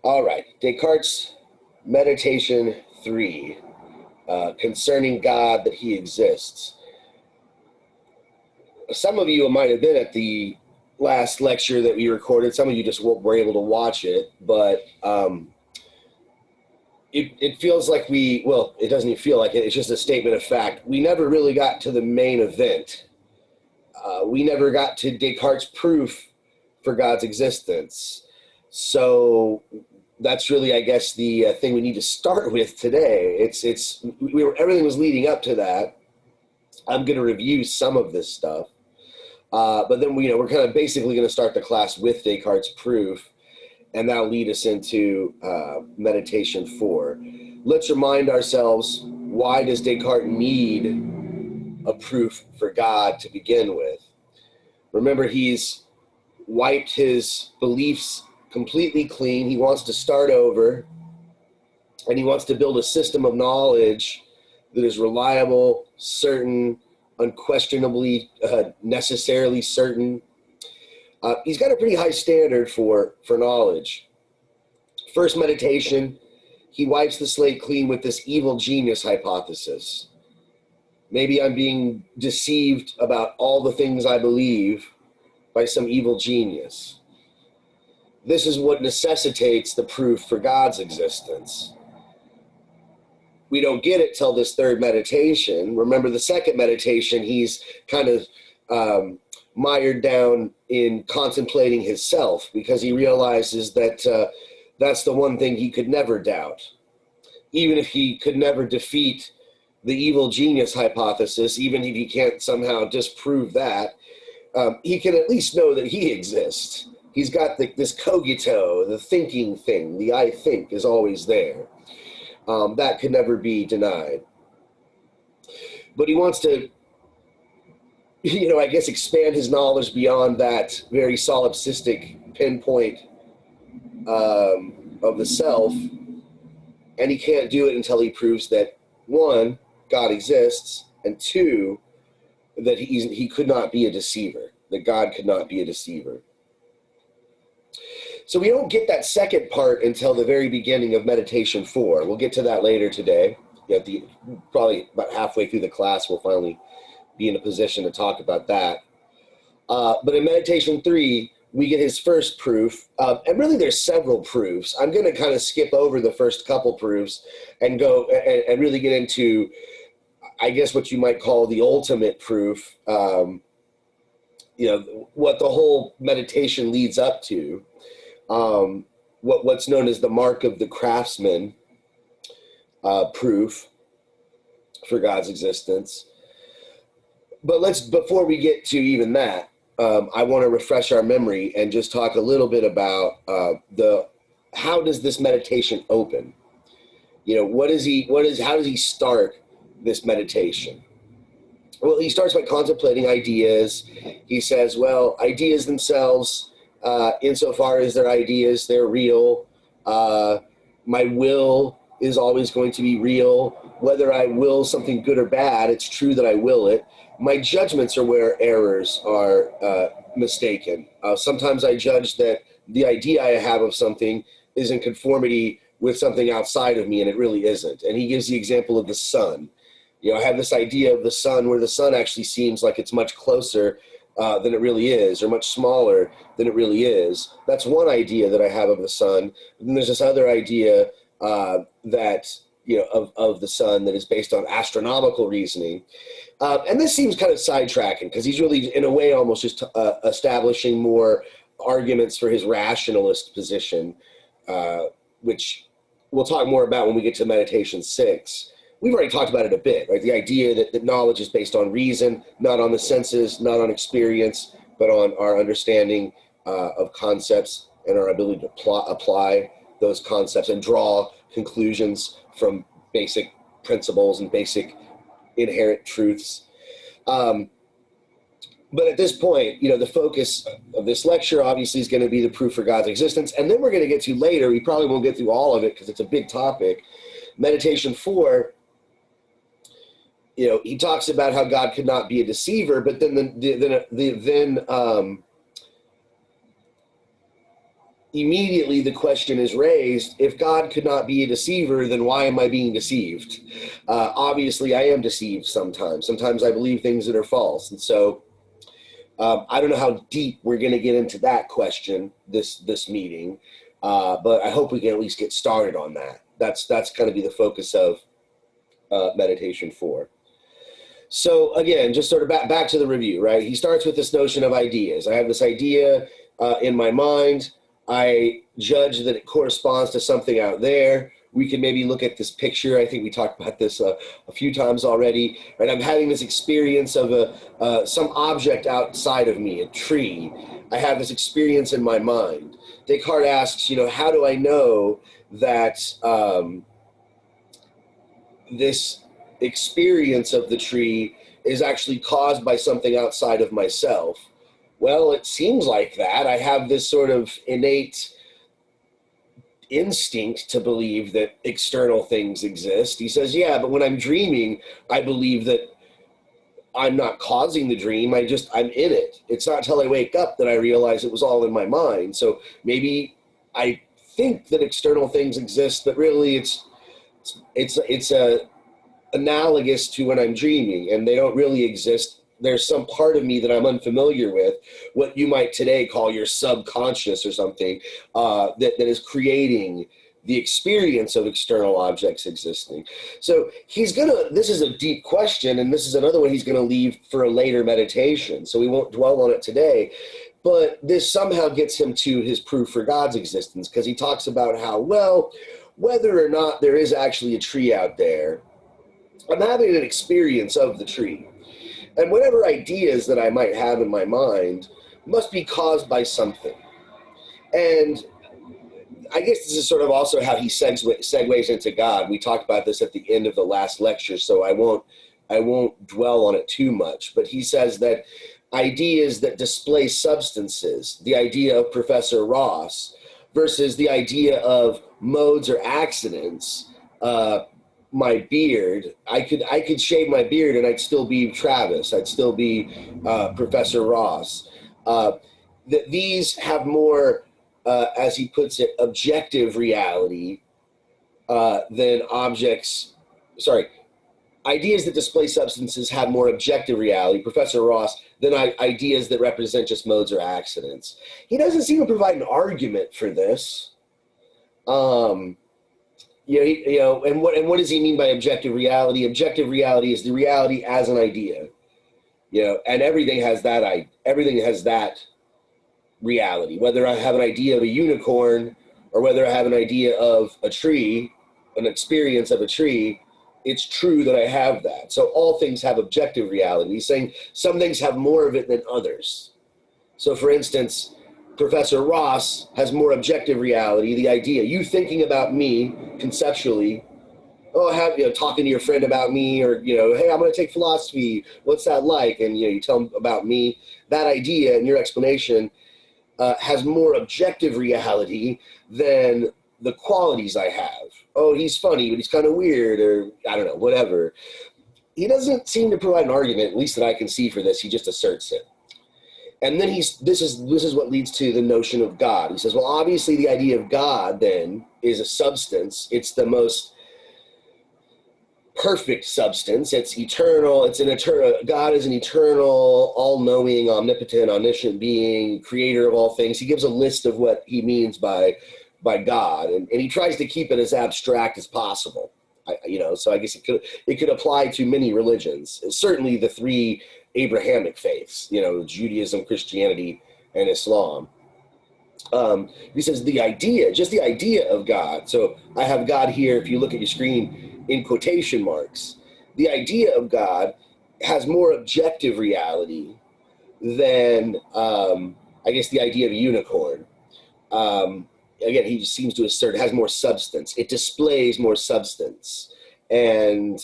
All right, Descartes' Meditation 3, concerning God, that he exists. Some of you might have been at the last lecture that we recorded. Some of you just were able to watch it, but it feels like it doesn't even feel like it. It's just a statement of fact. We never really got to the main event. We never got to Descartes' proof for God's existence. So that's really, I guess, the thing we need to start with today. Everything was leading up to that. I'm going to review some of this stuff, but then we're kind of basically going to start the class with Descartes' proof, and that'll lead us into meditation 4. Let's remind ourselves, why does Descartes need a proof for God to begin with? Remember, he's wiped his beliefs completely clean. He wants to start over, and he wants to build a system of knowledge that is reliable, certain, unquestionably, necessarily certain. He's got a pretty high standard for knowledge. First meditation, he wipes the slate clean with this evil genius hypothesis. Maybe I'm being deceived about all the things I believe by some evil genius. This is what necessitates the proof for God's existence. We don't get it till this third meditation. Remember, the second meditation, he's kind of mired down in contemplating his self, because he realizes that that's the one thing he could never doubt. Even if he could never defeat the evil genius hypothesis, even if he can't somehow disprove that, he can at least know that he exists. He's got this cogito, the thinking thing, the I think is always there. That could never be denied. But he wants to, I guess, expand his knowledge beyond that very solipsistic pinpoint of the self. And he can't do it until he proves that, one, God exists, and two, that he could not be a deceiver, that God could not be a deceiver. So we don't get that second part until the very beginning of Meditation 4. We'll get to that later today. Probably about halfway through the class, we'll finally be in a position to talk about that. But in Meditation 3, we get his first proof. And really there's several proofs. I'm going to kind of skip over the first couple proofs and go and really get into, I guess, what you might call the ultimate proof, what the whole meditation leads up to. What's known as the mark of the Craftsman proof for God's existence. But before we get to even that, I want to refresh our memory and just talk a little bit about how does this meditation open? How does he start this meditation? Well, he starts by contemplating ideas. He says, well, ideas themselves, insofar as they're ideas, they're real. My will is always going to be real. Whether I will something good or bad, it's true that I will it. My judgments are where errors are mistaken. Sometimes I judge that the idea I have of something is in conformity with something outside of me, and it really isn't. And he gives the example of the sun. I have this idea of the sun where the sun actually seems like it's much closer than it really is, or much smaller than it really is. That's one idea that I have of the sun. And then there's this other idea that of the sun that is based on astronomical reasoning. And this seems kind of sidetracking, because he's really, in a way, almost just establishing more arguments for his rationalist position, which we'll talk more about when we get to Meditation 6. We've already talked about it a bit, right? The idea that knowledge is based on reason, not on the senses, not on experience, but on our understanding of concepts and our ability to apply those concepts and draw conclusions from basic principles and basic inherent truths. But at this point, the focus of this lecture obviously is going to be the proof for God's existence. And then we're going to get to later, we probably won't get through all of it because it's a big topic, Meditation 4, he talks about how God could not be a deceiver, but then immediately the question is raised, if God could not be a deceiver, then why am I being deceived? Obviously, I am deceived sometimes. Sometimes I believe things that are false. And so I don't know how deep we're going to get into that question this meeting, but I hope we can at least get started on that. That's going to be the focus of meditation 4. So again, just sort of back to the review, right? He starts with this notion of ideas. I have this idea in my mind. I judge that it corresponds to something out there. We can maybe look at this picture. I think we talked about this a few times already. Right? I'm having this experience of some object outside of me, a tree. I have this experience in my mind. Descartes asks, how do I know that this experience of the tree is actually caused by something outside of myself? Well, it seems like that. I have this sort of innate instinct to believe that external things exist. He says, yeah, but when I'm dreaming, I believe that I'm not causing the dream. I'm in it. It's not until I wake up that I realize it was all in my mind. So maybe I think that external things exist, but really it's analogous to when I'm dreaming, and they don't really exist. There's some part of me that I'm unfamiliar with, what you might today call your subconscious or something, that is creating the experience of external objects existing. So this is a deep question, and this is another one he's going to leave for a later meditation, so we won't dwell on it today. But this somehow gets him to his proof for God's existence, because he talks about how, well, whether or not there is actually a tree out there, I'm having an experience of the tree. And whatever ideas that I might have in my mind must be caused by something. And I guess this is sort of also how he segues into God. We talked about this at the end of the last lecture, so I won't dwell on it too much. But he says that ideas that display substances, the idea of Professor Ross, versus the idea of modes or accidents, my beard, I could shave my beard and I'd still be Travis. I'd still be Professor Ross. That these have more, as he puts it, objective reality than objects. Sorry, ideas that display substances have more objective reality, Professor Ross, than ideas that represent just modes or accidents. He doesn't seem to provide an argument for this. And what does he mean by objective reality? Objective reality is the reality as an idea, and everything has that reality. Whether I have an idea of a unicorn or whether I have an idea of a tree, an experience of a tree, it's true that I have that. So all things have objective reality. He's saying some things have more of it than others. So for instance, Professor Ross has more objective reality, the idea, you thinking about me conceptually, talking to your friend about me, or, hey, I'm going to take philosophy, what's that like? And, you tell them about me. That idea and your explanation has more objective reality than the qualities I have. Oh, he's funny, but he's kind of weird, or I don't know, whatever. He doesn't seem to provide an argument, at least that I can see for this. He just asserts it. And then this is what leads to the notion of God. He says, well, obviously the idea of God then is a substance. It's the most perfect substance. It's eternal. God is an eternal, all-knowing, omnipotent, omniscient being, creator of all things. He gives a list of what he means by God, and he tries to keep it as abstract as possible. So I guess it could apply to many religions. Certainly the three Abrahamic faiths, Judaism, Christianity, and Islam. He says just the idea of God. So I have God here, if you look at your screen, in quotation marks. The idea of God has more objective reality than, I guess, the idea of a unicorn. Again, he just seems to assert it has more substance. It displays more substance. And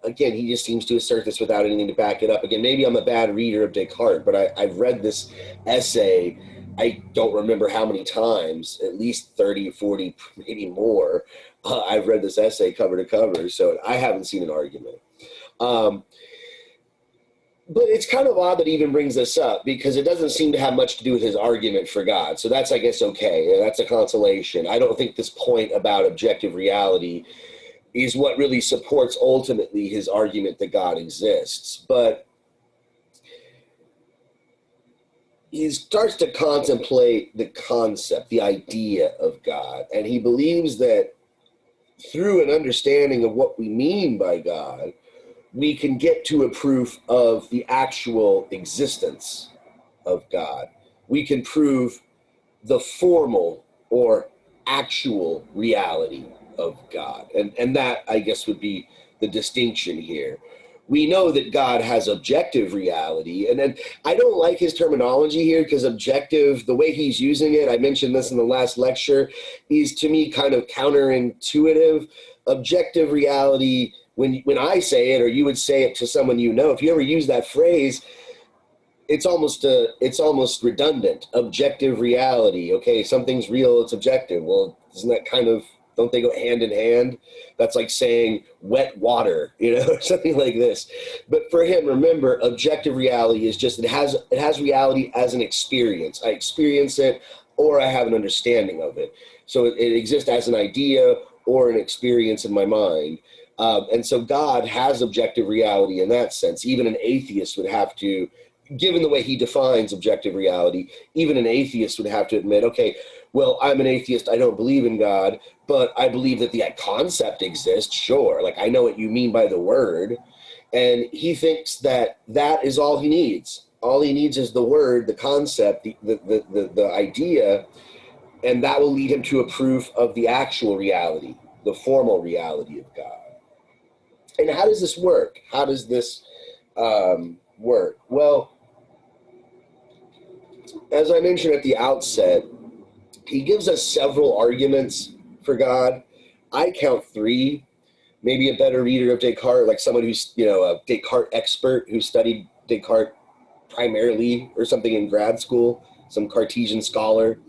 again, he just seems to assert this without anything to back it up. Again, maybe I'm a bad reader of Descartes, but I've read this essay, I don't remember how many times, at least 30, 40, maybe more. I've read this essay cover to cover, so I haven't seen an argument. But it's kind of odd that he even brings this up, because it doesn't seem to have much to do with his argument for God. So that's, I guess, okay. That's a consolation. I don't think this point about objective reality is what really supports ultimately his argument that God exists. But he starts to contemplate the concept, the idea of God. And he believes that through an understanding of what we mean by God, we can get to a proof of the actual existence of God. We can prove the formal or actual reality of God. And that, I guess, would be the distinction here. We know that God has objective reality. And then I don't like his terminology here, because objective, the way he's using it, I mentioned this in the last lecture, is to me kind of counterintuitive. Objective reality, when I say it, or you would say it to someone you know, if you ever use that phrase, it's almost redundant. Objective reality. Okay, something's real, it's objective. Well, isn't that kind of, don't they go hand in hand? That's like saying wet water, or something like this. But for him, remember, objective reality is just, it has reality as an experience. I experience it, or I have an understanding of it. So it exists as an idea or an experience in my mind. And so God has objective reality in that sense. Even an atheist would have to, given the way he defines objective reality, even an atheist would have to admit, okay, well, I'm an atheist, I don't believe in God, but I believe that the concept exists, sure. Like, I know what you mean by the word. And he thinks that that is all he needs. All he needs is the word, the concept, the idea, and that will lead him to a proof of the actual reality, the formal reality of God. And how does this work? How does this work? Well, as I mentioned at the outset, he gives us several arguments for God. I count 3. Maybe a better reader of Descartes, like someone who's, a Descartes expert who studied Descartes primarily or something in grad school, some Cartesian scholar,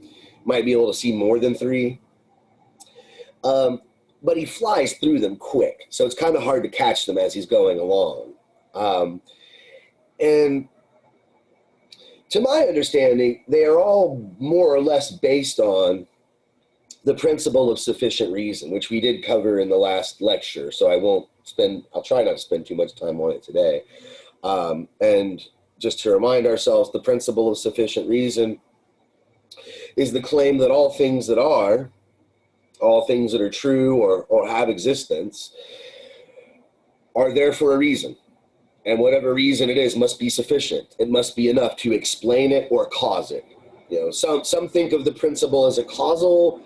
might be able to see more than 3. But he flies through them quick, so it's kind of hard to catch them as he's going along. And to my understanding, they are all more or less based on the principle of sufficient reason, which we did cover in the last lecture, so I'll try not to spend too much time on it today. And just to remind ourselves, the principle of sufficient reason is the claim that all things that are true or have existence are there for a reason. And whatever reason it is must be sufficient. It must be enough to explain it or cause it. Some think of the principle as a causal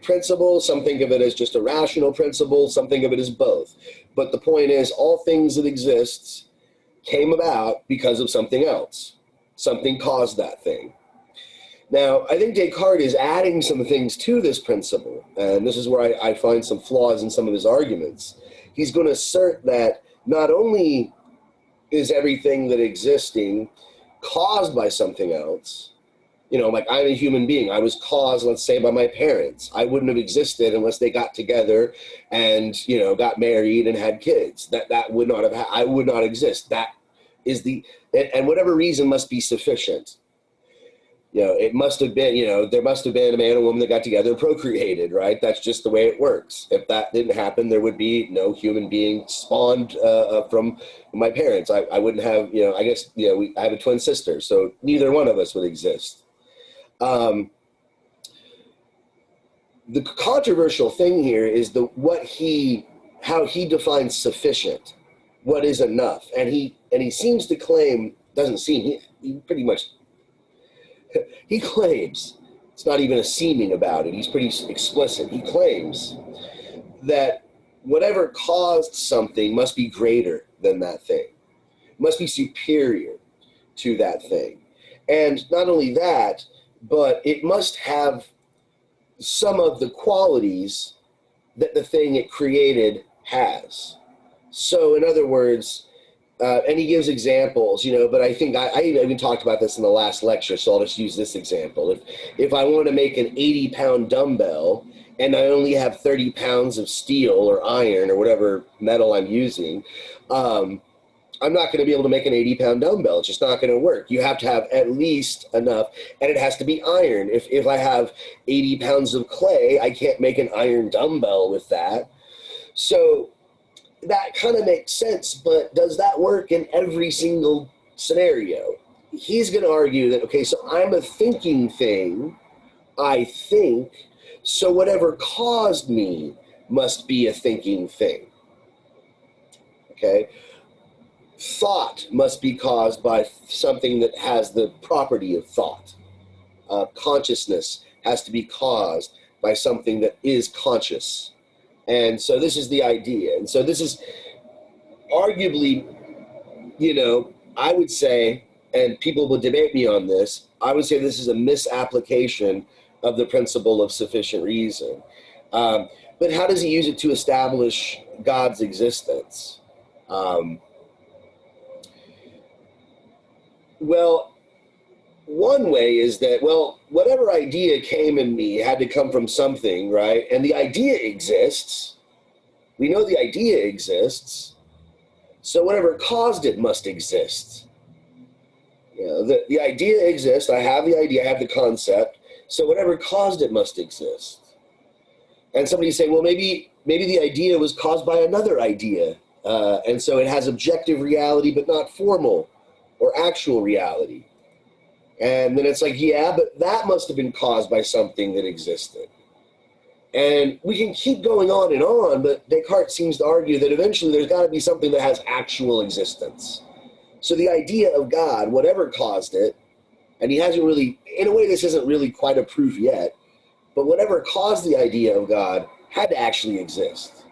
principle, some think of it as just a rational principle, some think of it as both. But the point is, all things that exist came about because of something else. Something caused that thing. Now, I think Descartes is adding some things to this principle, and this is where I find some flaws in some of his arguments. He's going to assert that not only is everything that existing caused by something else, like I'm a human being. I was caused, let's say, by my parents. I wouldn't have existed unless they got together and, got married and had kids. That would not have, I would not exist. That is and whatever reason must be sufficient. It must have been, there must have been a man and woman that got together and procreated, right? That's just the way it works. If that didn't happen, there would be no human being spawned from my parents. I wouldn't have, I guess, I have a twin sister, so neither one of us would exist. The controversial thing here is how he defines sufficient, what is enough. And he seems to claim, he pretty much, he claims, it's not even a seeming about it, he's pretty explicit. He claims that whatever caused something must be greater than that thing, must be superior to that thing. And not only that, but it must have some of the qualities that the thing it created has. So in other words, and he gives examples, but I think I even talked about this in the last lecture, so I'll just use this example. If I want to make an 80-pound dumbbell and I only have 30 pounds of steel or iron or whatever metal I'm using, I'm not going to be able to make an 80-pound dumbbell. It's just not going to work. You have to have at least enough, and it has to be iron. If I have 80 pounds of clay, I can't make an iron dumbbell with that. So that kind of makes sense, but does that work in every single scenario? He's going to argue that, okay, so I'm a thinking thing, I think, so whatever caused me must be a thinking thing. Okay? Thought must be caused by something that has the property of thought. Consciousness has to be caused by something that is conscious. And so this is the idea. And so this is arguably, I would say, and people will debate me on this, I would say this is a misapplication of the principle of sufficient reason. But how does he use it to establish God's existence? Well, one way is that, whatever idea came in me had to come from something, right? And the idea exists. We know the idea exists. So whatever caused it must exist. The idea exists. I have the idea. I have the concept. So whatever caused it must exist. And somebody say, well, maybe the idea was caused by another idea. And so it has objective reality, but not formal or actual reality. And then it's like, yeah, but that must have been caused by something that existed. And we can keep going on, but Descartes seems to argue that eventually there's got to be something that has actual existence. So the idea of God, whatever caused it, and he hasn't really, in a way this isn't really quite a proof yet, but whatever caused the idea of God had to actually exist.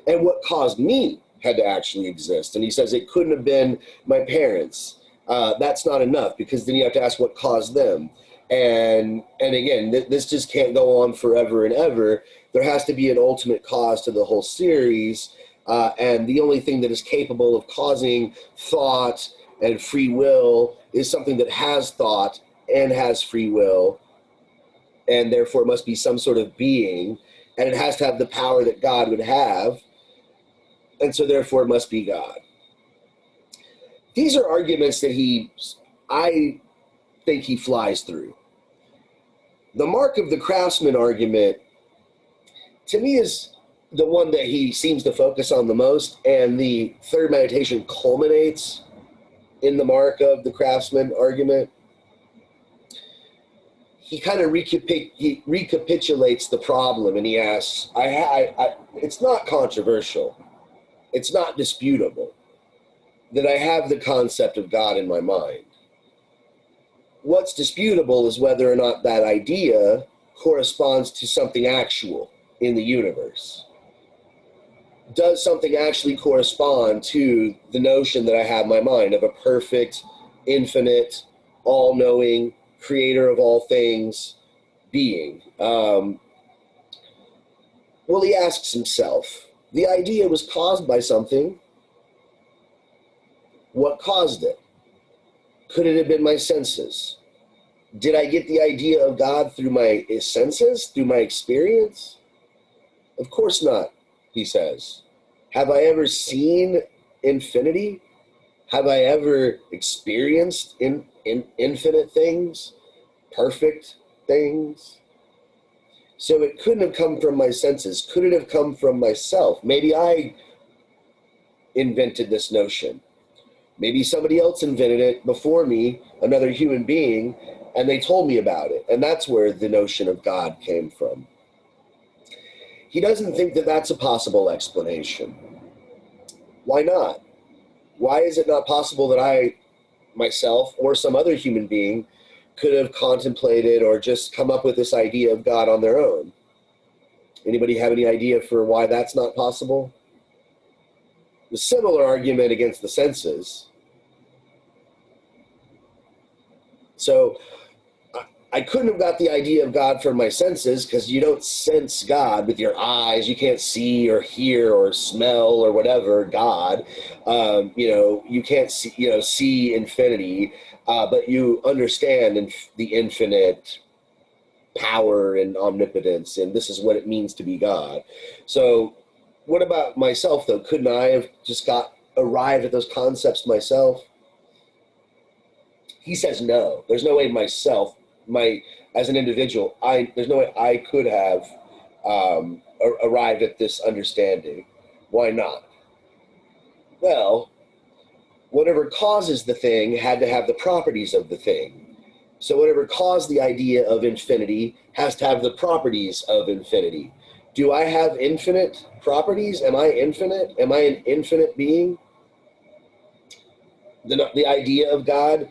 And what caused me had to actually exist. And he says it couldn't have been my parents. That's not enough, because then you have to ask what caused them. And again, this just can't go on forever and ever. There has to be an ultimate cause to the whole series. And the only thing that is capable of causing thought and free will is something that has thought and has free will, and therefore must be some sort of being, and it has to have the power that God would have, and so therefore it must be God. These are arguments that I think he flies through. The mark of the Craftsman argument, to me, is the one that he seems to focus on the most, and the Third Meditation culminates in the mark of the Craftsman argument. He kind of recapitulates the problem, and he asks, it's not controversial, it's not disputable that I have the concept of God in my mind. What's disputable is whether or not that idea corresponds to something actual in the universe. Does something actually correspond to the notion that I have in my mind of a perfect, infinite, all-knowing, creator of all things being? Well, he asks himself, the idea was caused by something. What caused it? Could it have been my senses? Did I get the idea of God through my senses, through my experience? Of course not, he says. Have I ever seen infinity? Have I ever experienced infinite things, perfect things? So it couldn't have come from my senses. Could it have come from myself? Maybe I invented this notion. Maybe somebody else invented it before me, another human being, and they told me about it. And that's where the notion of God came from. He doesn't think that that's a possible explanation. Why not? Why is it not possible that I, myself, or some other human being could have contemplated or just come up with this idea of God on their own? Anybody have any idea for why that's not possible? The similar argument against the senses. So I couldn't have got the idea of God from my senses, because you don't sense God with your eyes. You can't see or hear or smell or whatever God. You can't see infinity, but you understand the infinite power and omnipotence, and this is what it means to be God. So what about myself, though? Couldn't I have just got arrived at those concepts myself? He says no. There's no way myself, as an individual, there's no way I could have arrived at this understanding. Why not? Well, whatever causes the thing had to have the properties of the thing. So whatever caused the idea of infinity has to have the properties of infinity. Do I have infinite properties? Am I infinite? Am I an infinite being? The idea of God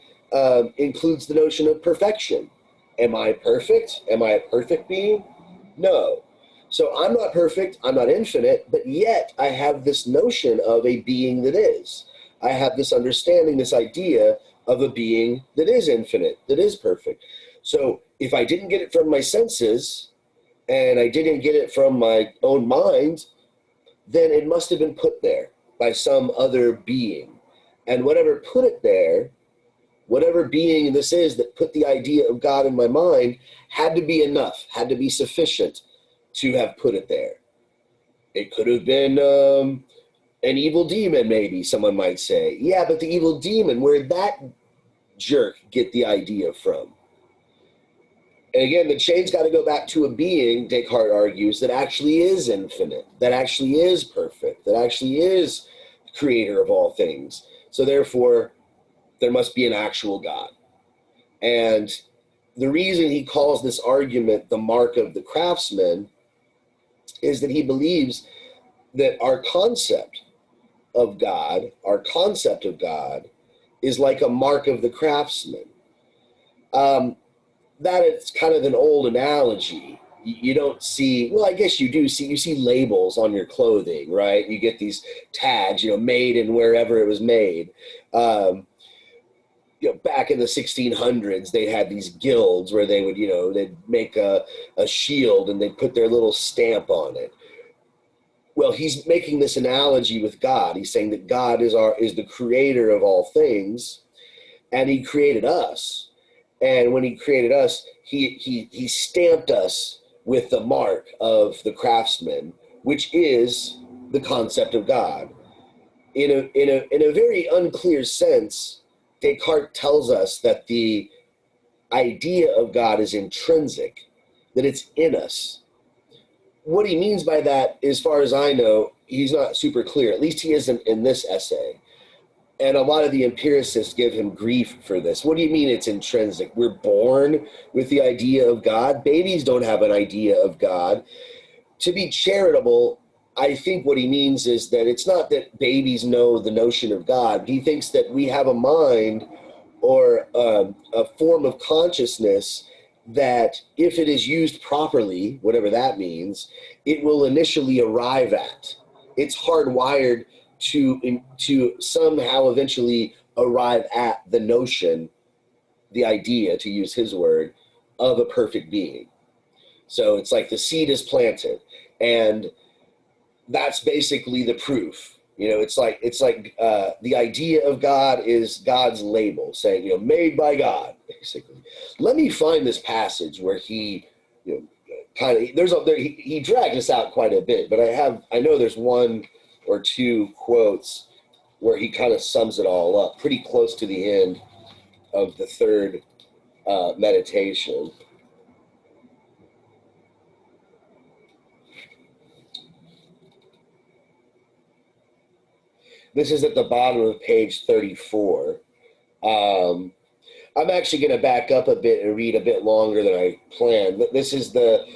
includes the notion of perfection. Am I perfect? Am I a perfect being? No. So I'm not perfect, I'm not infinite, but yet I have this notion of a being that is. I have this understanding, this idea of a being that is infinite, that is perfect. So if I didn't get it from my senses, and I didn't get it from my own mind, then it must have been put there by some other being. And whatever put it there, whatever being this is that put the idea of God in my mind, had to be enough, had to be sufficient to have put it there. It could have been an evil demon, maybe, someone might say. Yeah, but the evil demon, where'd that jerk get the idea from? And again, the chain's got to go back to a being, Descartes argues, that actually is infinite, that actually is perfect, that actually is the creator of all things. So therefore, there must be an actual God. And the reason he calls this argument the mark of the craftsman is that he believes that our concept of God is like a mark of the craftsman. That is kind of an old analogy. You don't see, well, I guess you do see, you see labels on your clothing, right? You get these tags, made in wherever it was made. Back in the 1600s, they had these guilds where they would, they'd make a shield and they'd put their little stamp on it. Well, he's making this analogy with God. He's saying that God is the creator of all things, and he created us. And when he created us, he stamped us with the mark of the craftsman, which is the concept of God. In a very unclear sense, Descartes tells us that the idea of God is intrinsic, that it's in us. What he means by that, as far as I know, he's not super clear. At least he isn't in this essay. And a lot of the empiricists give him grief for this. What do you mean it's intrinsic? We're born with the idea of God. Babies don't have an idea of God. To be charitable, I think what he means is that it's not that babies know the notion of God. He thinks that we have a mind or a form of consciousness that, if it is used properly, whatever that means, it will initially arrive at. It's hardwired to somehow eventually arrive at the notion, the idea, to use his word, of a perfect being. So it's like the seed is planted, and that's basically the proof. It's like the idea of God is God's label, saying, made by God, basically. Let me find this passage where he, he dragged us out quite a bit, but I know there's one or two quotes where he kind of sums it all up, pretty close to the end of the third meditation. This is at the bottom of page 34. I'm actually going to back up a bit and read a bit longer than I planned. But this is the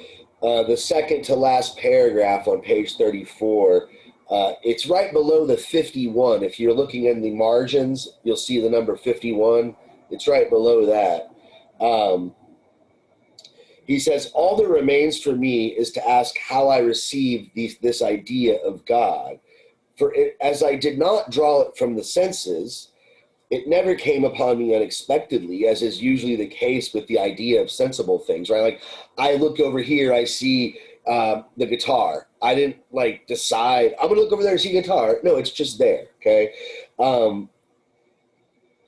second to last paragraph on page 34. It's right below the 51. If you're looking in the margins, you'll see the number 51. It's right below that. He says, all that remains for me is to ask how I received this idea of God. For as I did not draw it from the senses, it never came upon me unexpectedly, as is usually the case with the idea of sensible things, right? Like, I look over here, I see the guitar. I didn't decide, I'm gonna look over there and see guitar. No, it's just there, okay?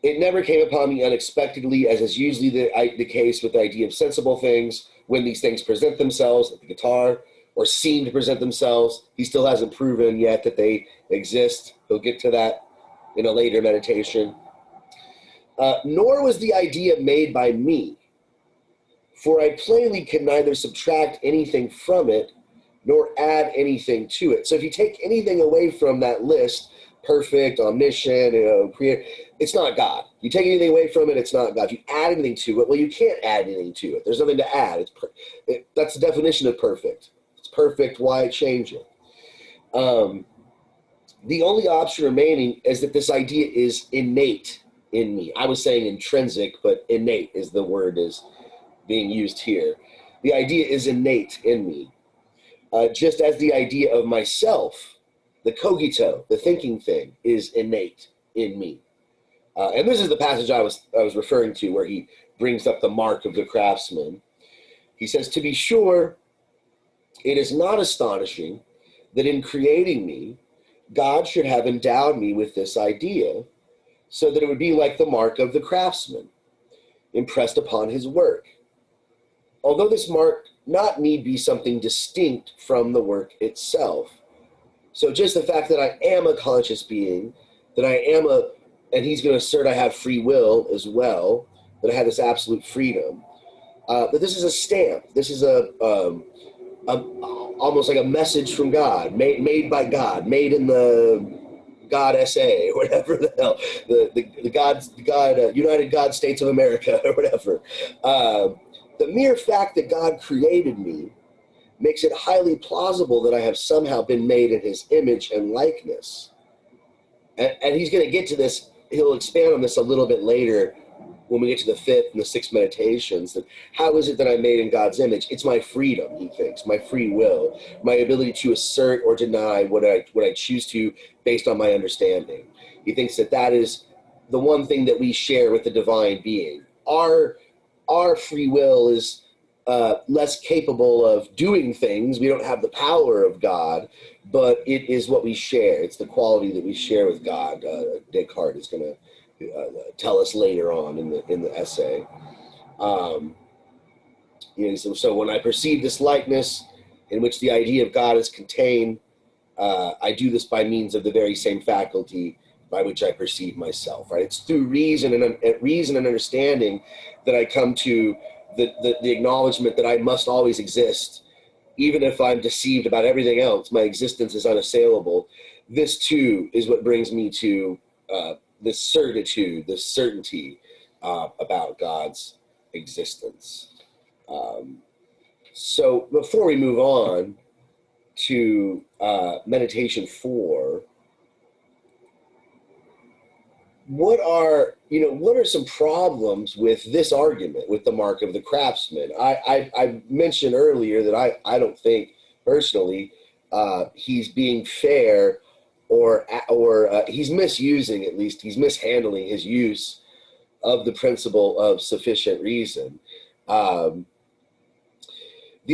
It never came upon me unexpectedly, as is usually the case with the idea of sensible things, when these things present themselves, like the guitar, or seem to present themselves. He still hasn't proven yet that they exist. He'll get to that in a later meditation. Nor was the idea made by me, for I plainly can neither subtract anything from it nor add anything to it. So if you take anything away from that list, perfect, omniscient, creator, it's not God. You take anything away from it, it's not God. If you add anything to it, well, you can't add anything to it. There's nothing to add. That's the definition of perfect. It's perfect. Why change it? The only option remaining is that this idea is innate in me. I was saying intrinsic, but innate is the word is being used here. The idea is innate in me. Just as the idea of myself, the cogito, the thinking thing, is innate in me. And this is the passage I was referring to, where he brings up the mark of the craftsman. He says, "To be sure, it is not astonishing that in creating me, God should have endowed me with this idea, so that it would be like the mark of the craftsman, impressed upon his work. Although this mark not need be something distinct from the work itself." So just the fact that I am a conscious being, that I am and he's going to assert I have free will as well, that I have this absolute freedom, but this is a stamp. This is almost like a message from God, made by God, made in the God SA, or whatever the hell, the United God States of America, or whatever. The mere fact that God created me makes it highly plausible that I have somehow been made in his image and likeness. And he's going to get to this, he'll expand on this a little bit later when we get to the fifth and the sixth meditations. That how is it that I'm made in God's image? It's my freedom, he thinks, my free will, my ability to assert or deny what I choose to based on my understanding. He thinks that is the one thing that we share with the divine being. Our free will is less capable of doing things. We don't have the power of God, but it is what we share. It's the quality that we share with God. Descartes is going to tell us later on in the essay. So when I perceive this likeness in which the idea of God is contained, I do this by means of the very same faculty by which I perceive myself. Right? It's through reason and understanding that I come to the acknowledgement that I must always exist, even if I'm deceived about everything else. My existence is unassailable. This too is what brings me to this certitude, this certainty about God's existence. So before we move on to meditation 4, what are some problems with this argument, with the mark of the craftsman? I mentioned earlier that I don't think personally he's being fair, or he's misusing, at least he's mishandling his use of the principle of sufficient reason. The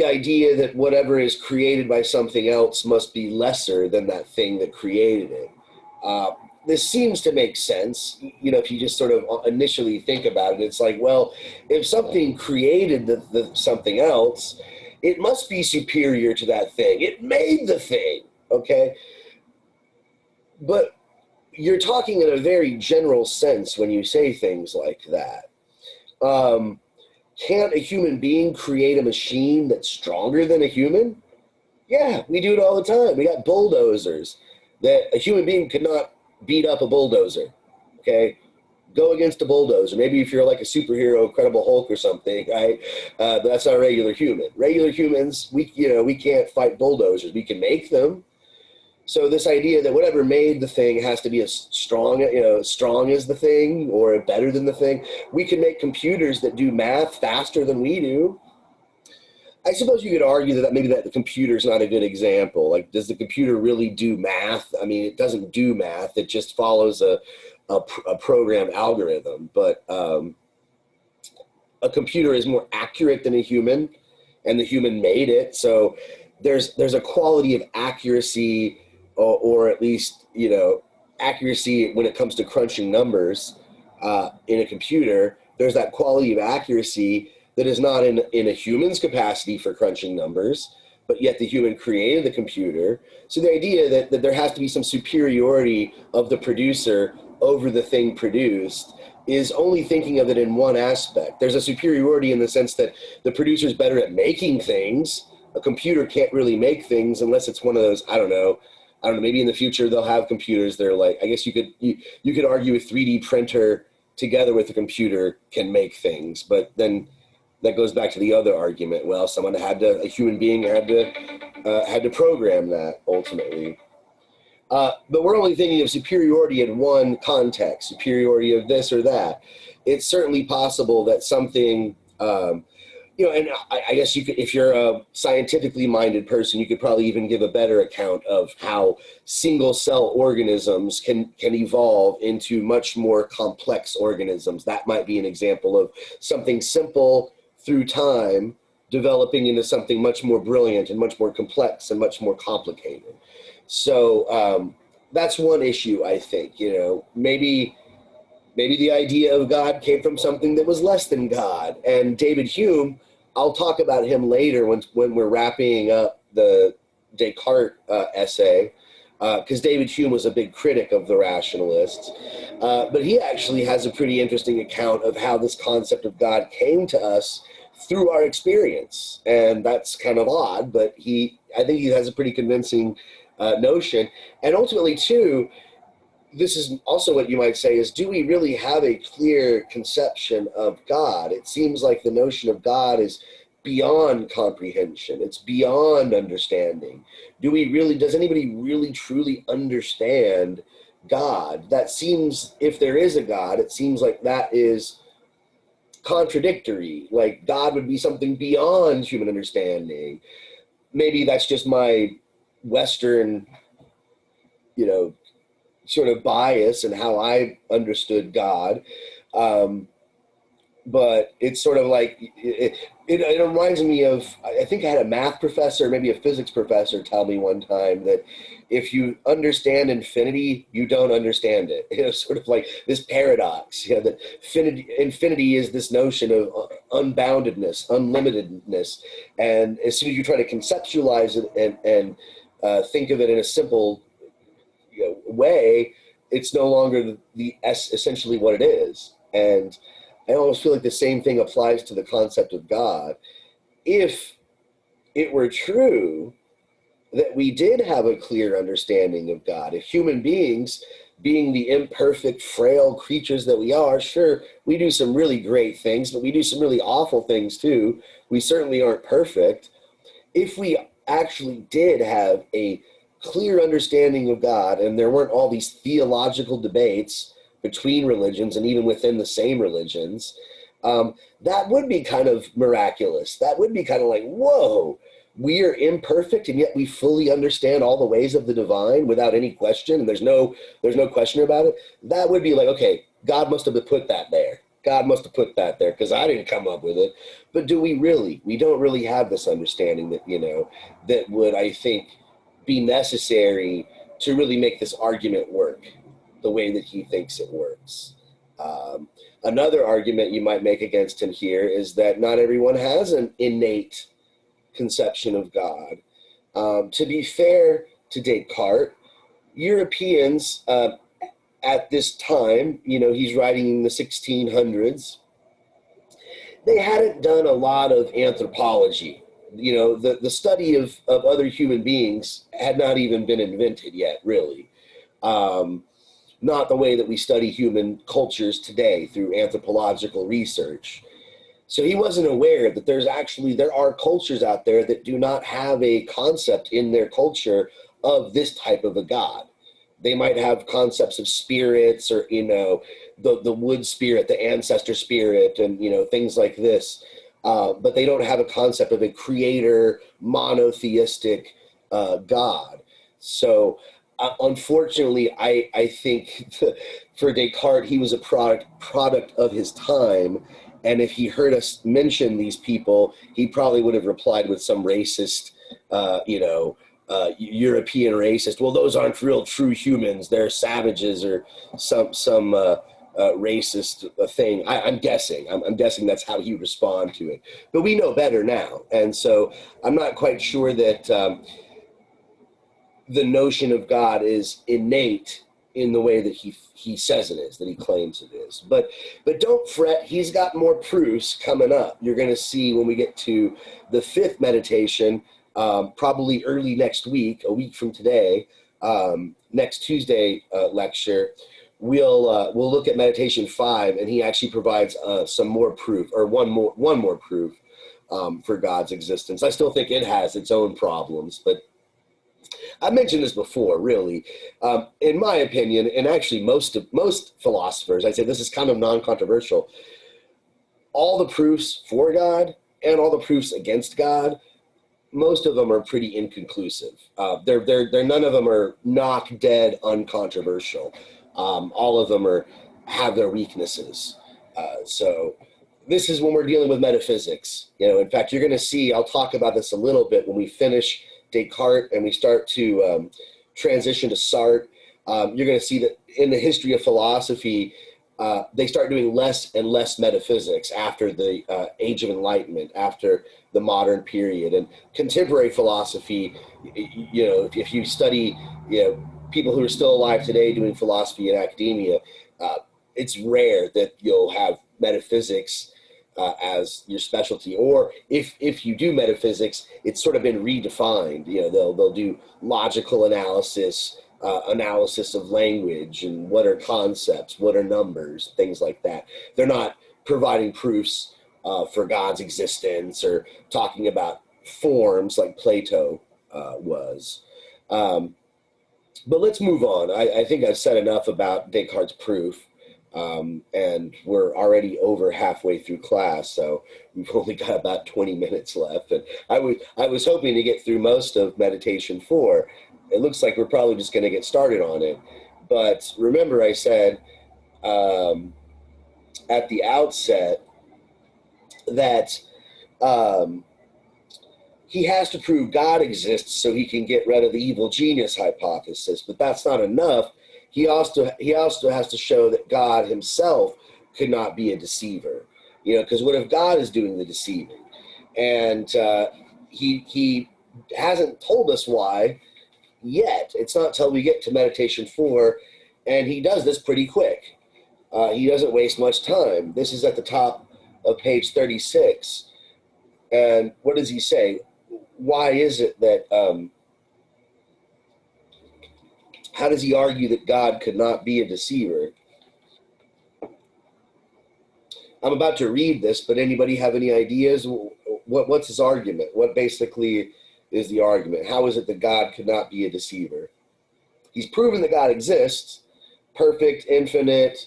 idea that whatever is created by something else must be lesser than that thing that created it. This seems to make sense, if you just sort of initially think about it. It's like, well, if something created the something else, it must be superior to that thing. It made the thing, okay? But you're talking in a very general sense when you say things like that. Can't a human being create a machine that's stronger than a human? Yeah, we do it all the time. We got bulldozers that a human being could not beat up a bulldozer, okay? Go against a bulldozer. Maybe if you're like a superhero, Incredible Hulk or something, right? But that's not a regular human. Regular humans, we can't fight bulldozers. We can make them. So this idea that whatever made the thing has to be as strong as the thing or better than the thing. We can make computers that do math faster than we do. I suppose you could argue that maybe the computer's not a good example. Like, does the computer really do math? I mean, it doesn't do math. It just follows a programmed algorithm. But a computer is more accurate than a human, and the human made it. So there's a quality of accuracy, or at least, accuracy when it comes to crunching numbers in a computer. There's that quality of accuracy that is not in a human's capacity for crunching numbers, but yet the human created the computer. So the idea that there has to be some superiority of the producer over the thing produced is only thinking of it in one aspect. There's a superiority in the sense that the producer's better at making things. A computer can't really make things unless it's one of those, I don't know, maybe in the future they'll have computers that are like, I guess you could argue a 3D printer together with a computer can make things, but then that goes back to the other argument. Well, a human being had to program that ultimately. But we're only thinking of superiority in one context, superiority of this or that. It's certainly possible that something, and I guess you could, if you're a scientifically minded person, you could probably even give a better account of how single cell organisms can evolve into much more complex organisms. That might be an example of something simple through time developing into something much more brilliant and much more complex and much more complicated. So that's one issue, I think. Maybe the idea of God came from something that was less than God. And David Hume, I'll talk about him later when we're wrapping up the Descartes essay, because David Hume was a big critic of the rationalists. But he actually has a pretty interesting account of how this concept of God came to us through our experience. And that's kind of odd, but I think he has a pretty convincing notion. And ultimately, too, this is also what you might say is, do we really have a clear conception of God? It seems like the notion of God is beyond comprehension. It's beyond understanding. Does anybody really truly understand God? That seems, if there is a God, it seems like that is contradictory. Like God would be something beyond human understanding. Maybe that's just my Western, sort of bias and how I understood God. But it's sort of like, it reminds me of, I think I had a math professor, maybe a physics professor tell me one time that if you understand infinity, you don't understand it. Sort of like this paradox, that infinity is this notion of unboundedness, unlimitedness. And as soon as you try to conceptualize it and think of it in a simple way, it's no longer essentially what it is. And I almost feel like the same thing applies to the concept of God. If it were true that we did have a clear understanding of God, if human beings, being the imperfect, frail creatures that we are, sure, we do some really great things, but we do some really awful things too. We certainly aren't perfect. If we actually did have a clear understanding of God, and there weren't all these theological debates between religions and even within the same religions, that would be kind of miraculous. That would be kind of like, whoa, we are imperfect and yet we fully understand all the ways of the divine without any question, and there's no question about it. That would be like, okay, God must have put that there. God must have put that there because I didn't come up with it. But do we really? We don't really have this understanding that, that would, I think, be necessary to really make this argument work the way that he thinks it works. Another argument you might make against him here is that not everyone has an innate conception of God. To be fair to Descartes, Europeans at this time, he's writing in the 1600s, they hadn't done a lot of anthropology. The study of other human beings had not even been invented yet, really. Not the way that we study human cultures today through anthropological research. So he wasn't aware that there are cultures out there that do not have a concept in their culture of this type of a God. They might have concepts of spirits or, the wood spirit, the ancestor spirit, and, things like this. But they don't have a concept of a creator, monotheistic God. So unfortunately, I think for Descartes, he was a product of his time. And if he heard us mention these people, he probably would have replied with some racist, European racist. Well, those aren't real true humans. They're savages or some racist thing. I'm guessing. I'm guessing that's how he would respond to it. But we know better now. And so I'm not quite sure that the notion of God is innate in the way that he says it is, that he claims it is. But don't fret, he's got more proofs coming up. You're going to see when we get to the fifth meditation, probably early next week, a week from today, next Tuesday lecture, we'll look at meditation 5, and he actually provides some more proof, or one more proof for God's existence. I still think it has its own problems, but I mentioned this before, really. In my opinion, and actually most philosophers, I'd say this is kind of non-controversial, all the proofs for God and all the proofs against God, most of them are pretty inconclusive. They're none of them are knock dead uncontroversial. All of them have their weaknesses. So this is when we're dealing with metaphysics. In fact, you're going to see, I'll talk about this a little bit when we finish Descartes and we start to transition to Sartre. You're going to see that in the history of philosophy, they start doing less and less metaphysics after the Age of Enlightenment, after the modern period. And contemporary philosophy, if you study, people who are still alive today doing philosophy in academia, it's rare that you'll have metaphysics as your specialty, or if you do metaphysics, it's sort of been redefined. They'll do logical analysis, analysis of language, and what are concepts, what are numbers, things like that. They're not providing proofs for God's existence or talking about forms like Plato was. But let's move on. I think I've said enough about Descartes' proof. And we're already over halfway through class, so we've only got about 20 minutes left. And I was hoping to get through most of Meditation 4. It looks like we're probably just going to get started on it. But remember, I said at the outset that he has to prove God exists so he can get rid of the evil genius hypothesis. But that's not enough. He also has to show that God himself could not be a deceiver, because what if God is doing the deceiving? And he hasn't told us why yet. It's not till we get to Meditation 4, and he does this pretty quick. He doesn't waste much time. This is at the top of page 36. And what does he say? Why is it that... how does he argue that God could not be a deceiver? I'm about to read this, but anybody have any ideas? What's his argument? What basically is the argument? How is it that God could not be a deceiver? He's proven that God exists, perfect, infinite,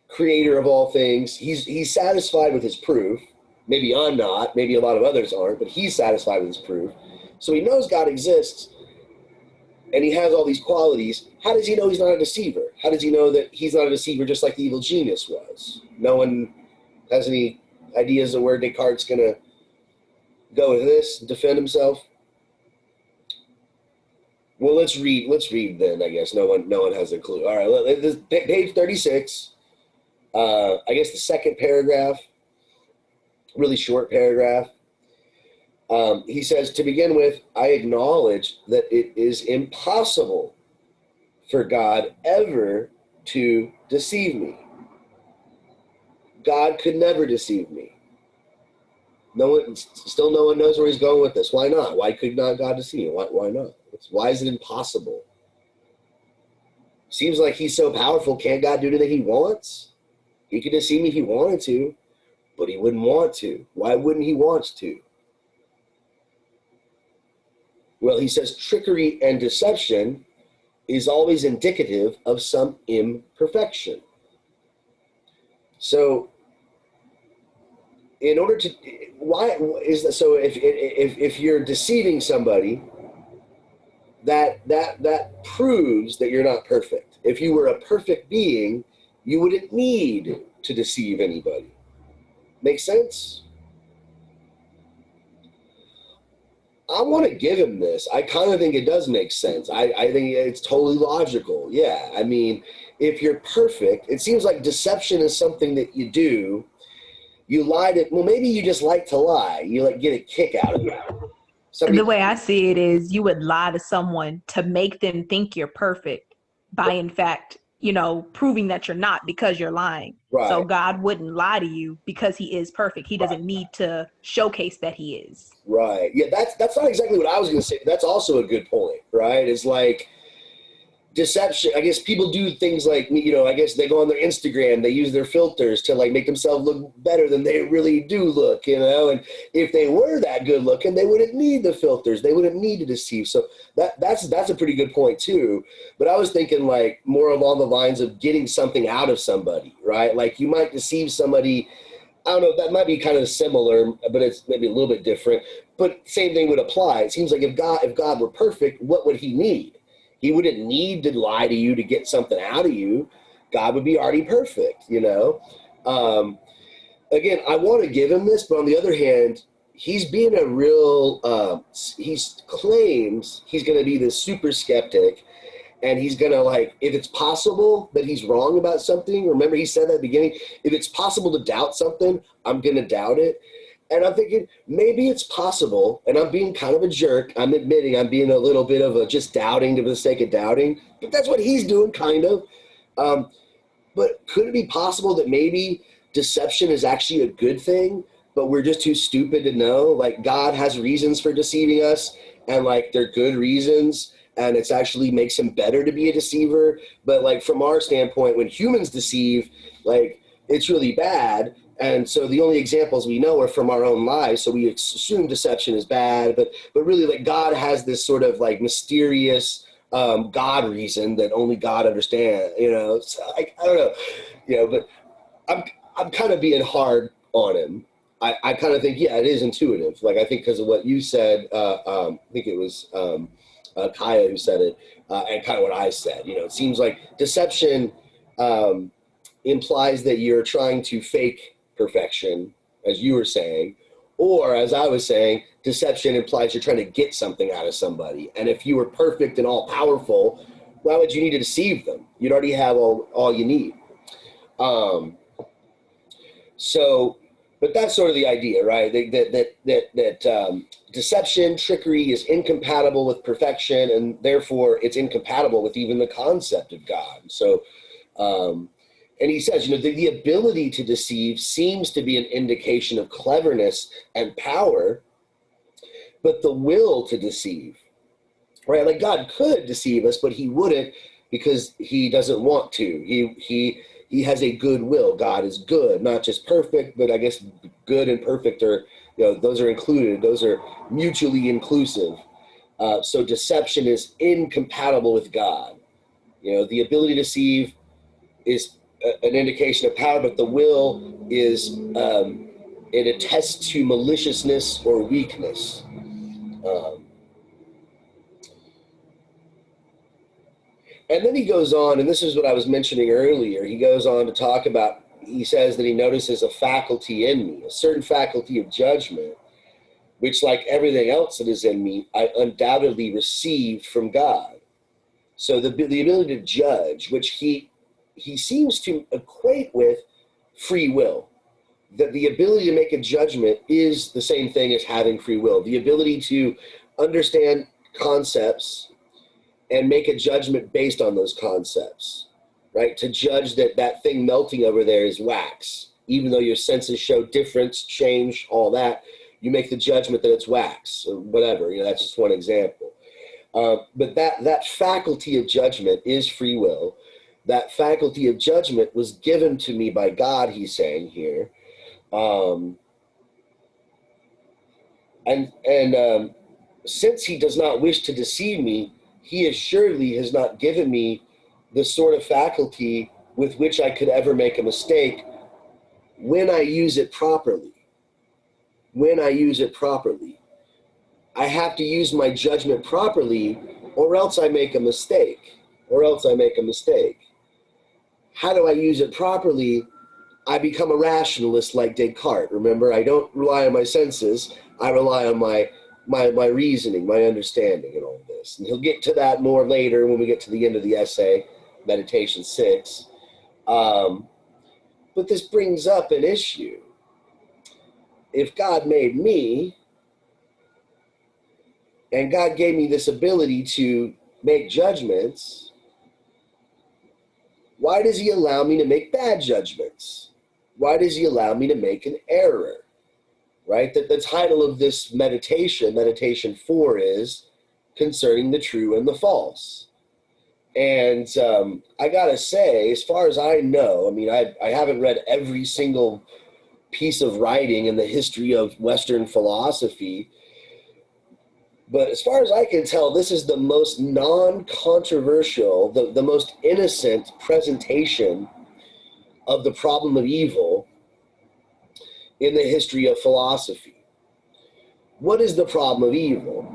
creator of all things. He's satisfied with his proof. Maybe I'm not, maybe a lot of others aren't, but he's satisfied with his proof. So he knows God exists, and he has all these qualities. How does he know he's not a deceiver? How does he know that he's not a deceiver just like the evil genius was? No one has any ideas of where Descartes is going to go with this, defend himself? Well, let's read then, I guess. No one has a clue. All right, page 36, I guess the second paragraph, really short paragraph. He says, to begin with, I acknowledge that it is impossible for God ever to deceive me. God could never deceive me. No one knows where he's going with this. Why not? Why could not God deceive me? Why not? Why is it impossible? Seems like he's so powerful. Can't God do anything he wants? He could deceive me if he wanted to, but he wouldn't want to. Why wouldn't he want to? Well, he says trickery and deception is always indicative of some imperfection. So, in order to, why is that? So, if you're deceiving somebody, that proves that you're not perfect. If you were a perfect being, you wouldn't need to deceive anybody. Make sense? I want to give him this. I kind of think it does make sense. I think it's totally logical. Yeah, I mean, if you're perfect, it seems like deception is something that you do. You lie to, well, maybe you just like to lie. You get a kick out of it. Somebody, The way I see it is you would lie to someone to make them think you're perfect by, in fact, proving that you're not because you're lying. So right, God wouldn't lie to you because he is perfect. He right, doesn't need to showcase that he is. right. Yeah, that's not exactly what I was going to say. But that's also a good point, right? It's like deception. I guess people do things like, I guess they go on their Instagram, they use their filters to like make themselves look better than they really do look, and if they were that good looking, they wouldn't need the filters, they wouldn't need to deceive. So that's a pretty good point too. But I was thinking like more along the lines of getting something out of somebody, right? Like you might deceive somebody. I don't know, that might be kind of similar, but it's maybe a little bit different. But same thing would apply. It seems like if God were perfect, what would he need? He wouldn't need to lie to you to get something out of you. God would be already perfect. Again, I want to give him this, but on the other hand, he's being a real, he claims he's going to be this super skeptic, and he's going to like, if it's possible that he's wrong about something, remember he said that at the beginning, if it's possible to doubt something, I'm going to doubt it. And I'm thinking, maybe it's possible, and I'm being kind of a jerk. I'm admitting I'm being a little bit of a just doubting for the sake of doubting, but that's what he's doing, kind of. But could it be possible that maybe deception is actually a good thing, but we're just too stupid to know? Like God has reasons for deceiving us, and like they're good reasons, and it's actually makes him better to be a deceiver. But like from our standpoint, when humans deceive, like it's really bad. And so the only examples we know are from our own lives. So we assume deception is bad, but really like God has this sort of like mysterious God reason that only God understands. So I don't know, but I'm kind of being hard on him. I kind of think, yeah, it is intuitive. Like I think because of what you said, I think it was Kaya who said it, and kind of what I said. It seems like deception implies that you're trying to fake perfection, as you were saying, or as I was saying, deception implies you're trying to get something out of somebody. And if you were perfect and all powerful, why would you need to deceive them? You'd already have all you need. But that's sort of the idea, right? That deception, trickery is incompatible with perfection, and therefore it's incompatible with even the concept of God. So, and he says, the ability to deceive seems to be an indication of cleverness and power, but the will to deceive, right? Like God could deceive us, but he wouldn't because he doesn't want to. He has a good will. God is good, not just perfect, but I guess good and perfect are, those are included. Those are mutually inclusive. So deception is incompatible with God. The ability to deceive is an indication of power, but the will is, it attests to maliciousness or weakness. And then he goes on, and this is what I was mentioning earlier. He goes on to talk about, he says that he notices a faculty in me, a certain faculty of judgment, which, like everything else that is in me, I undoubtedly received from God. So the ability to judge, which he seems to equate with free will, that the ability to make a judgment is the same thing as having free will. The ability to understand concepts and make a judgment based on those concepts, right? To judge that thing melting over there is wax. Even though your senses show difference, change, all that, you make the judgment that it's wax or whatever. That's just one example. But that faculty of judgment is free will. That faculty of judgment was given to me by God, he's saying here. And since he does not wish to deceive me, he assuredly has not given me the sort of faculty with which I could ever make a mistake when I use it properly. When I use it properly. I have to use my judgment properly, or else I make a mistake. How do I use it properly? I become a rationalist like Descartes. Remember, I don't rely on my senses. I rely on my reasoning, my understanding, and all this. And he'll get to that more later when we get to the end of the essay, Meditation 6. But this brings up an issue. If God made me, and God gave me this ability to make judgments, why does he allow me to make bad judgments? Why does he allow me to make an error? Right? The title of this meditation, meditation 4, is Concerning the True and the False. And I gotta say, as far as I know, I mean, I haven't read every single piece of writing in the history of Western philosophy, but as far as I can tell, this is the most non-controversial, the most innocent presentation of the problem of evil in the history of philosophy. What is the problem of evil?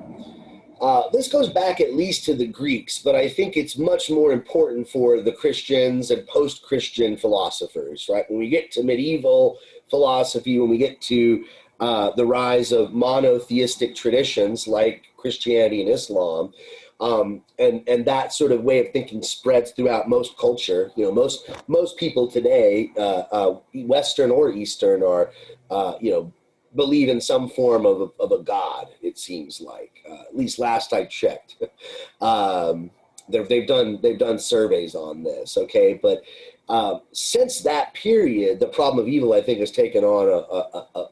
This goes back at least to the Greeks, but I think it's much more important for the Christians and post-Christian philosophers, right? When we get to medieval philosophy, when we get to the rise of monotheistic traditions like Christianity and Islam, and that sort of way of thinking spreads throughout most culture. You know, most people today, Western or Eastern, are believe in some form of a god. It seems like, at least last I checked. They've done surveys on this. Okay, but since that period, the problem of evil, I think, has taken on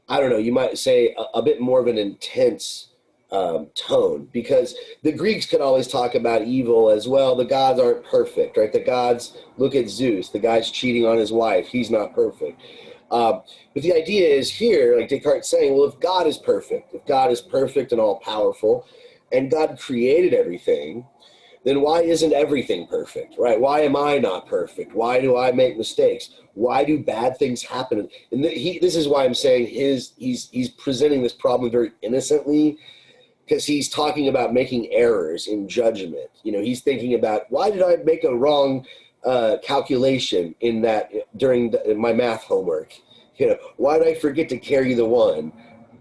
I don't know, you might say a bit more of an intense tone, because the Greeks could always talk about evil as well. The gods aren't perfect, right? The gods, look at Zeus, the guy's cheating on his wife. He's not perfect. But the idea is here, like Descartes saying, well, if God is perfect and all powerful, and God created everything, then why isn't everything perfect, right? Why am I not perfect? Why do I make mistakes? Why do bad things happen? And this is why I'm saying he's presenting this problem very innocently, because he's talking about making errors in judgment. You know, he's thinking about, why did I make a wrong calculation in that during my math homework? You know, why did I forget to carry the one?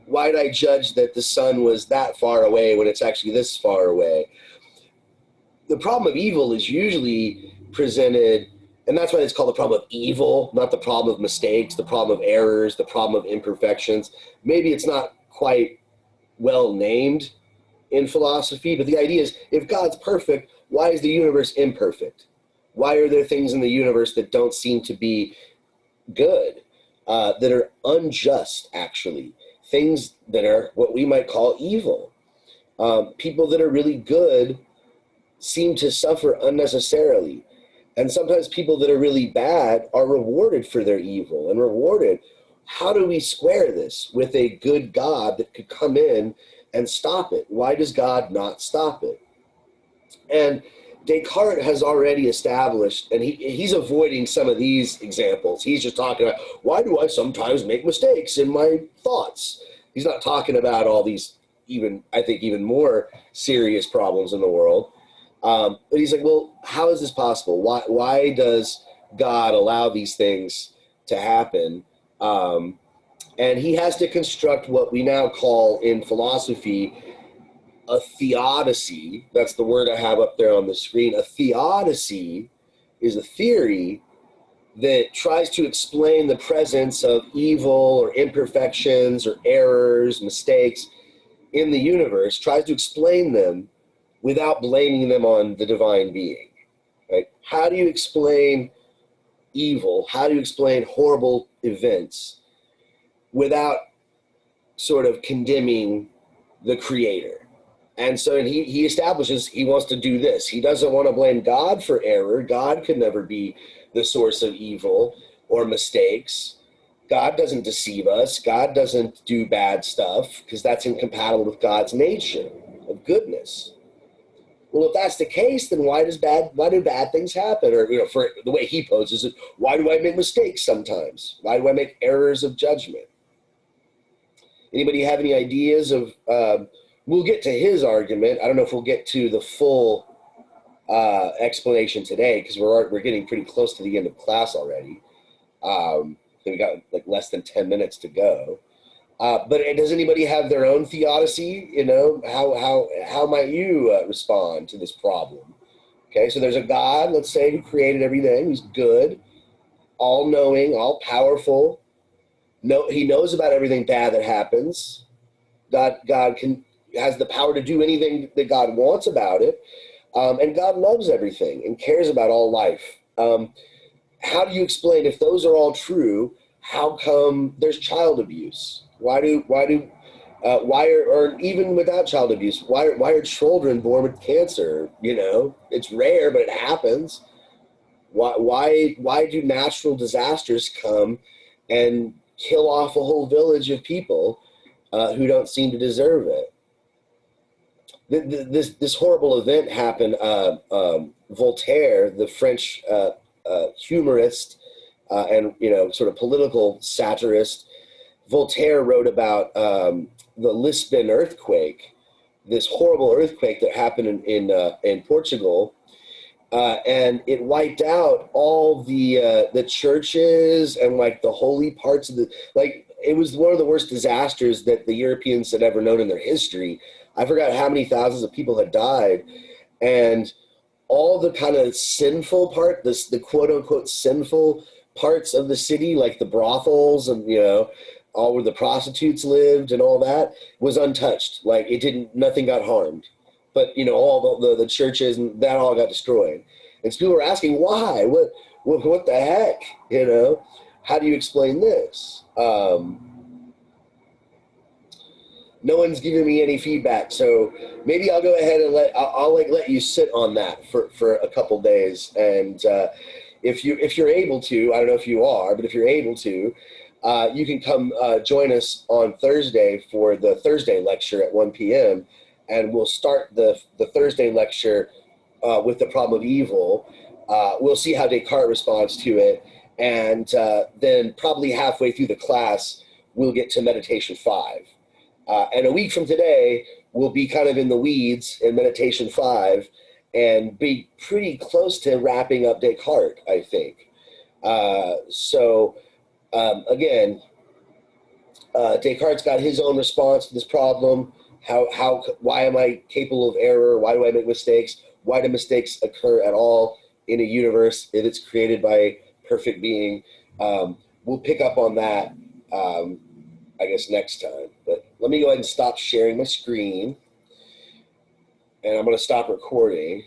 Why did I judge that the sun was that far away when it's actually this far away? The problem of evil is usually presented, and that's why it's called the problem of evil, not the problem of mistakes, the problem of errors, the problem of imperfections. Maybe it's not quite well named in philosophy, but the idea is, if God's perfect, why is the universe imperfect? Why are there things in the universe that don't seem to be good, that are unjust, actually? Things that are what we might call evil. People that are really good seem to suffer unnecessarily. And sometimes people that are really bad are rewarded for their evil and rewarded. How do we square this with a good God that could come in and stop it? Why does God not stop it? And Descartes has already established, and he's avoiding some of these examples. He's just talking about, why do I sometimes make mistakes in my thoughts? He's not talking about all these, I think, even more serious problems in the world. But he's like, well, how is this possible? Why does God allow these things to happen? And he has to construct what we now call in philosophy a theodicy. That's the word I have up there on the screen. A theodicy is a theory that tries to explain the presence of evil or imperfections or errors, mistakes in the universe, tries to explain them without blaming them on the divine being. Right? How do you explain evil? How do you explain horrible events without sort of condemning the creator? And so he establishes he wants to do this. He doesn't want to blame God for error. God could never be the source of evil or mistakes. God doesn't deceive us. God doesn't do bad stuff, because that's incompatible with God's nature of goodness. Well, if that's the case, then why do bad things happen? Or, for the way he poses it, why do I make mistakes sometimes? Why do I make errors of judgment? Anybody have any ideas of? We'll get to his argument. I don't know if we'll get to the full explanation today, because we're getting pretty close to the end of class already. We got like less than 10 minutes to go. But does anybody have their own theodicy? How might you respond to this problem? Okay, so there's a God, let's say, who created everything. He's good, all-knowing, all-powerful. He knows about everything bad that happens. God has the power to do anything that God wants about it. And God loves everything and cares about all life. How do you explain, if those are all true, how come there's child abuse? Why are, or even without child abuse, why are children born with cancer? You know, it's rare, but it happens. Why do natural disasters come and kill off a whole village of people who don't seem to deserve it? This horrible event happened. Voltaire, the French humorist and sort of political satirist, Voltaire wrote about the Lisbon earthquake, this horrible earthquake that happened in Portugal, and it wiped out all the churches and like the holy parts of it was one of the worst disasters that the Europeans had ever known in their history. I forgot how many thousands of people had died, and all the kind of sinful part, the quote unquote sinful parts of the city, like the brothels and all where the prostitutes lived and all that, was untouched. Like nothing got harmed, but all the churches and that all got destroyed. And so people were asking why, what the heck, how do you explain this? No one's giving me any feedback, so maybe I'll go ahead and let you sit on that for a couple days. And if you're able to, I don't know if you are, but if you're able to, you can come join us on Thursday for the Thursday lecture at 1 p.m. And we'll start the Thursday lecture with the problem of evil. We'll see how Descartes responds to it, and then probably halfway through the class, we'll get to meditation 5. And a week from today, we'll be kind of in the weeds in meditation 5 and be pretty close to wrapping up Descartes, I think. Again, Descartes got his own response to this problem. Why am I capable of error? Why do I make mistakes? Why do mistakes occur at all in a universe if it's created by a perfect being? We'll pick up on that, I guess, next time. But let me go ahead and stop sharing my screen. And I'm going to stop recording.